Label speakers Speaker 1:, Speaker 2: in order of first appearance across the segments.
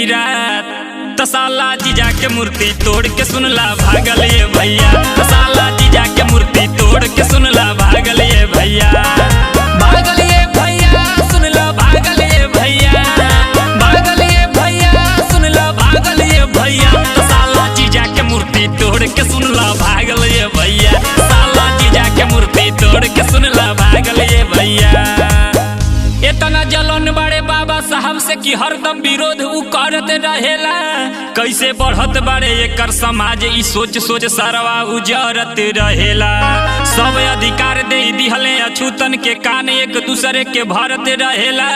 Speaker 1: ही रात। तसाला जीजा के मूर्ति तोड़ के सुनला भागल ये भैया। तसाला जीजा के मूर्ति तोड़ के सुनला भागल ये भैया। भागल ये भैया सुनला भागल ये भैया। भागल ये भैया सुनला भागल ये भैया। तसाला जीजा के मूर्ति तोड़ के सुनला भागल ये भैया। तसाला जीजा के मूर्ति तोड़ के सुनला भागल ये भैया। इतना जलन बड़े बाबा साहब से कि हरदम विरोध उ करत रहेला। कैसे बढ़त बड़े एकर समाज ई सोच सोच सरवा उजरत रहेला। सब अधिकार दे दिहले अछूतन के कान एक दूसरे के भरत रहेला।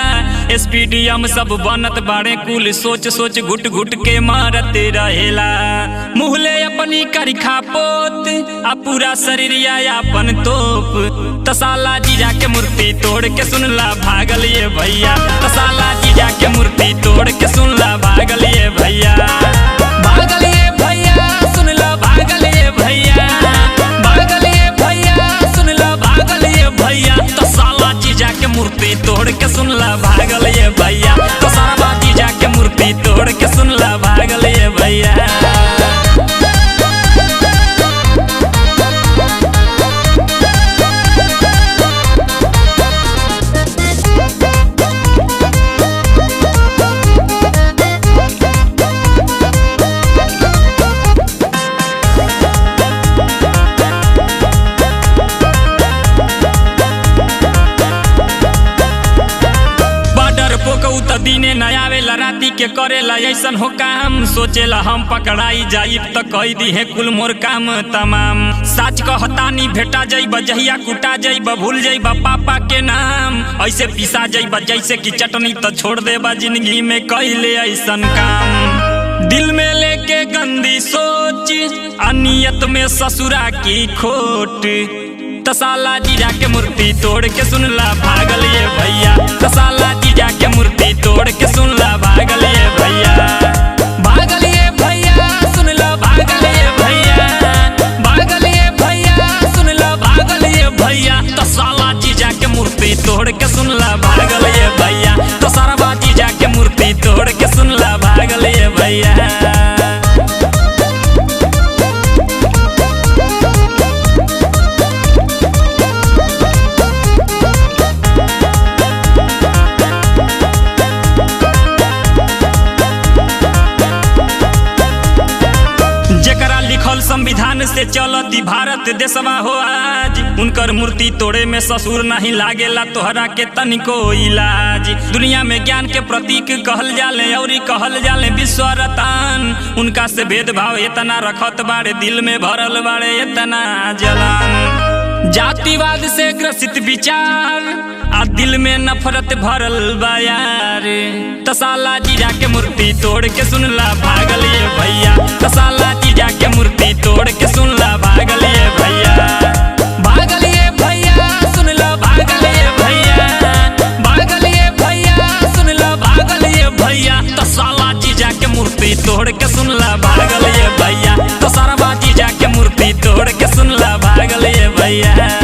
Speaker 1: स्पीडियम सब बनत बड़े कुल सोच सोच घुट घुट के मारत रहेला। मुहले अपनी करिखा पोत आ पूरा शरीरिया अपन तोप। तसाला जीजा के मूर्ति तोड़ के सुनला भागल ये भैया। तसाला जीजा के मूर्ति तोड़ के सुनला भागल ये भैया। भागल ये भैया सुनला भागल ये भैया। भागल ये भैया सुनला भागल ये भैया। तसाला जीजा के मूर्ति तोड़ के सुनला भागल ये भैया। तसाला जीजा के मूर्ति तोड़ के सुनला भागल ये भैया। दिने न आवेला राती के करेला ऐसन हो काम। सोचेला हम पकड़ाई जाइब त कह दी है कुल मोर काम तमाम। सच कहतानी भेटा जाइब जहिया कुटा जाइब भूल जाइब पापा के नाम। ऐसे पिसा जाइब जैसे कि चटनी त छोड़ देबा जिंदगी में कैले ऐसन काम। दिल में लेके गंदी सोच अनियत में ससुरा की खोट। तसाला जीजा के मूर्ति तोड़ के सुनला भागल ये भैया। तसाला जीजा के मूर्ति तोड़ के सुनला भागल ये भैया। भागल ये भैया सुनला भागल ये भैया। भागल ये भैया सुनला भागल ये भैया। तसाला जीजा के मूर्ति तोड़ के सुनला भागल ये भैया। तसाला जीजा के मूर्ति तोड़ के सुनला भागल ये भैया। संविधान से चलती भारत देशवा हो आज। उनकर मूर्ति तोड़े में ससुर नहीं लागेला तोहरा के तनिको इलाज। दुनिया में ज्ञान के प्रतीक कहल जाले और कहल जाले विश्व रतन। उनका से भेदभाव इतना रखत बाड़े दिल में भरल बाड़े इतना जलन। जातिवाद से ग्रसित विचार आ दिल में नफरत भरल बायार। तसाला जीजा के मूर्ति तोड़ के सुनला भागल ये भैया। तसाला जीजा के मूर्ति तोड़ के सुनला भागल ये भैया। भागल ये भैया सुनला भागल ये भैया। भागल ये भैया सुनला भागल ये भैया। तसाला जीजा के मूर्ति तोड़ के सुनला भागल ये भैया। तसाला जीजा के मूर्ति तोड़ के सुनला भागल ये भैया।